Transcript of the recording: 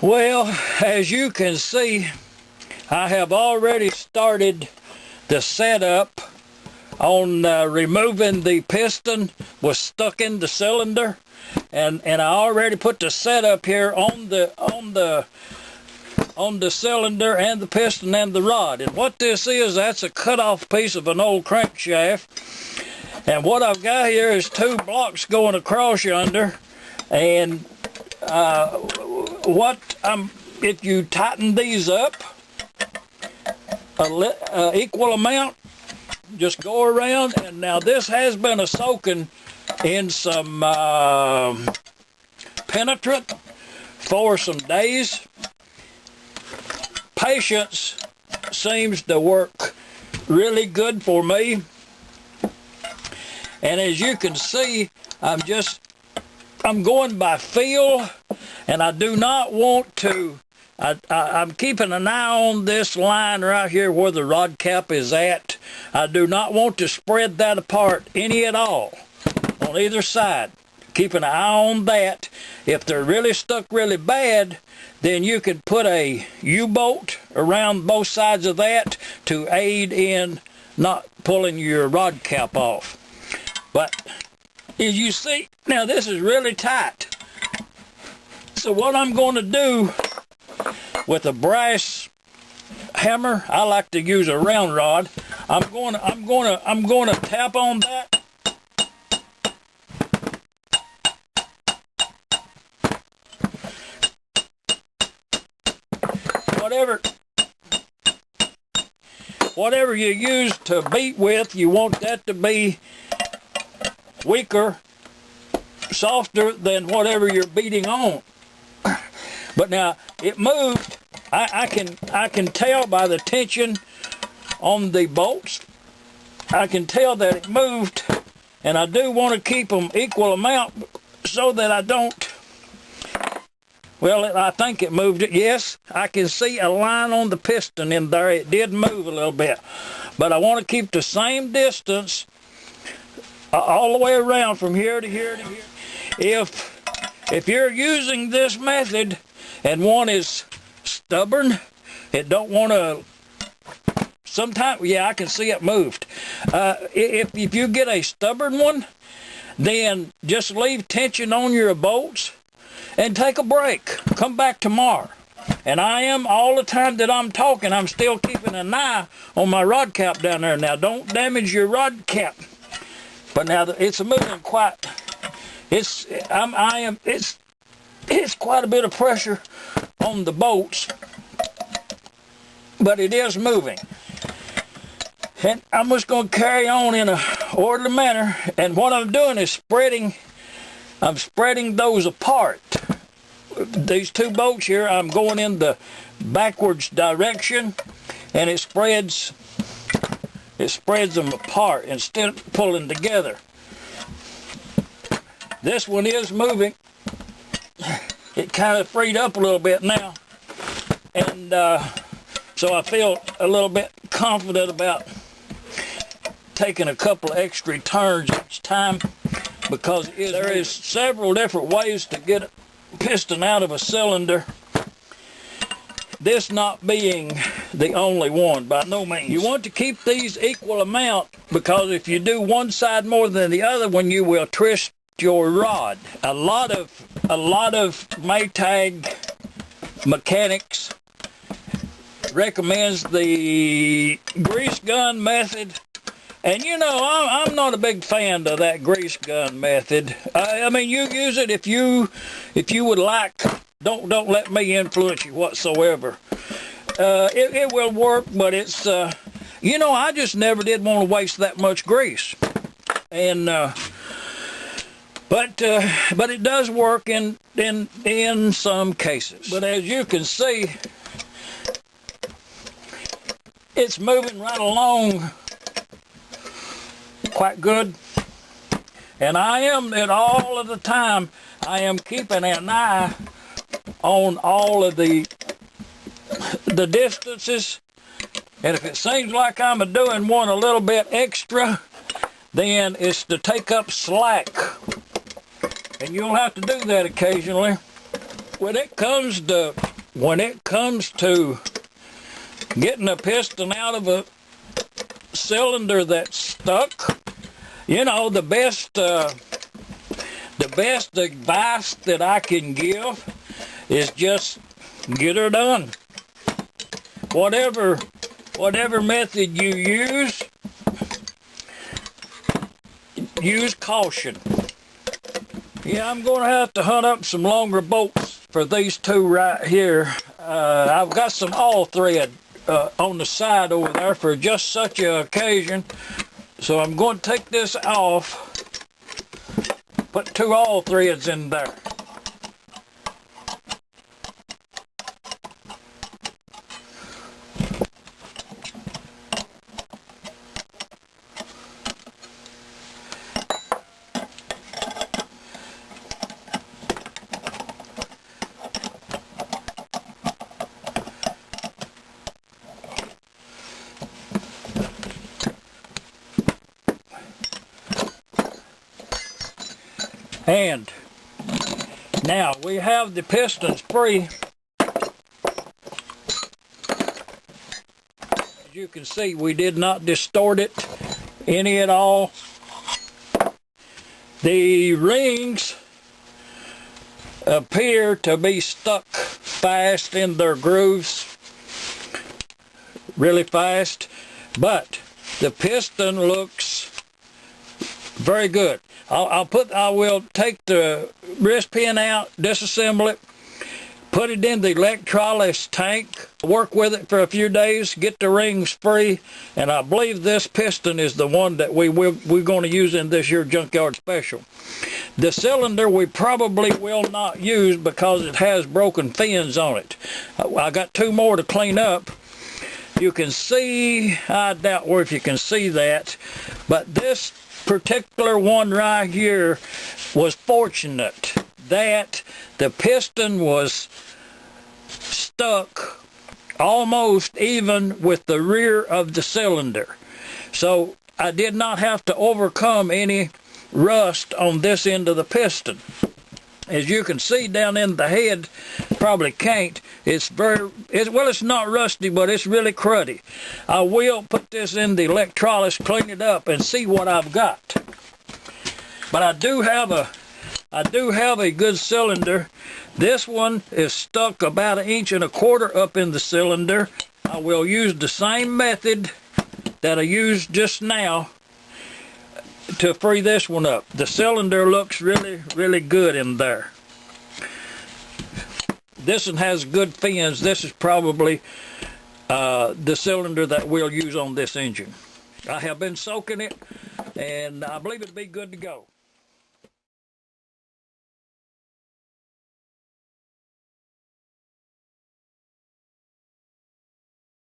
Well, as you can see, I have already started the setup on removing the piston was stuck in the cylinder, and I already put the setup here on the cylinder and the piston and the rod. And what this is, that's a cut off piece of an old crankshaft. And what I've got here is two blocks going across yonder, and if you tighten these up equal amount, just go around. And now this has been a soaking in some penetrant for some days. Patience seems to work really good for me. And as you can see, I'm going by feel, and I do not want to, I'm keeping an eye on this line right here where the rod cap is at. I do not want to spread that apart any at all on either side. Keep an eye on that. If they're really stuck really bad, then you can put a U-bolt around both sides of that to aid in not pulling your rod cap off. But as you see, now this is really tight. So what I'm going to do with a brass hammer, I like to use a round rod. I'm going to tap on that. Whatever you use to beat with, you want that to be weaker, softer than whatever you're beating on. But now it moved. I can tell by the tension on the bolts. I can tell that it moved, and I do want to keep them equal amount so that I don't. Well, I think it moved it. Yes, I can see a line on the piston in there. It did move a little bit, but I want to keep the same distance all the way around from here to here to here. If you're using this method and one is stubborn, it don't want to, sometimes, yeah, I can see it moved. If you get a stubborn one, then just leave tension on your bolts and take a break. Come back tomorrow. And I am, all the time that I'm talking, I'm still keeping an eye on my rod cap down there. Now, don't damage your rod cap. But now it's moving quite. It's quite a bit of pressure on the bolts, but it is moving. And I'm just going to carry on in an orderly manner. And what I'm doing is I'm spreading those apart. These two bolts here, I'm going in the backwards direction, and it spreads them apart instead of pulling together. This one is moving. It kind of freed up a little bit now, and so I feel a little bit confident about taking a couple of extra turns each time, because there is several different ways to get a piston out of a cylinder, this not being the only one by no means. You want to keep these equal amount, because if you do one side more than the other one, you will twist your rod. A lot of Maytag mechanics recommends the grease gun method. And you know, I'm not a big fan of that grease gun method. I mean, you use it if you would like. Don't let me influence you whatsoever. It will work, but it's you know, I just never did want to waste that much grease. And but it does work in some cases. But as you can see, it's moving right along quite good, and I am at all of the time I am keeping an eye on all of the distances, and if it seems like I'm doing one a little bit extra, then it's to take up slack, and you'll have to do that occasionally. When it comes to when it comes to getting a piston out of a cylinder that's stuck, you know, the best advice that I can give is just get her done. Whatever method you use caution. Yeah, I'm going to have to hunt up some longer bolts for these two right here. I've got some all thread on the side over there for just such an occasion. So I'm going to take this off, put two all threads in there. And now we have the pistons free. As you can see, we did not distort it any at all. The rings appear to be stuck fast in their grooves, really fast, but the piston looks very good. I will take the wrist pin out, disassemble it, put it in the electrolysis tank, work with it for a few days, get the rings free, and I believe this piston is the one that we're going to use in this year Junkyard Special. The cylinder we probably will not use because it has broken fins on it. I got two more to clean up. You can see, I doubt if you can see that, but this particular one right here was fortunate that the piston was stuck almost even with the rear of the cylinder. So I did not have to overcome any rust on this end of the piston. As you can see down in the head, probably can't, it's not rusty, but it's really cruddy. I will put this in the electrolysis, clean it up, and see what I've got. But I do have a good cylinder. This one is stuck about 1.25 inches up in the cylinder. I will use the same method that I used just now to free this one up. The cylinder looks really, really good in there. This one has good fins. This is probably the cylinder that we'll use on this engine. I have been soaking it, and I believe it'll be good to go.